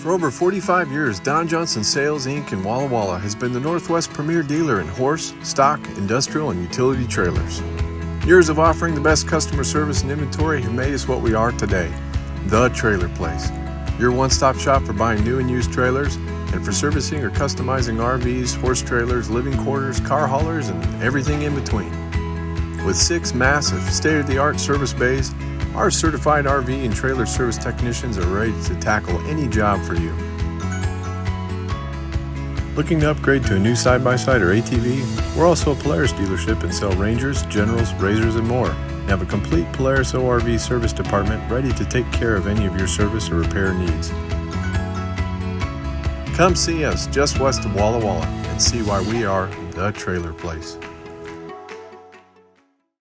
For over 45 years, Don Johnson Sales Inc. in Walla Walla has been the Northwest premier dealer in horse, stock, industrial, and utility trailers. Years of offering the best customer service and inventory have made us what we are today, the trailer place. Your one-stop shop for buying new and used trailers and for servicing or customizing RVs, horse trailers, living quarters, car haulers, and everything in between. With 6 massive, state-of-the-art service bays, our certified RV and trailer service technicians are ready to tackle any job for you. Looking to upgrade to a new side-by-side or ATV? We're also a Polaris dealership and sell Rangers, Generals, Razors, and more. We have a complete Polaris ORV service department ready to take care of any of your service or repair needs. Come see us just west of Walla Walla and see why we are the trailer place.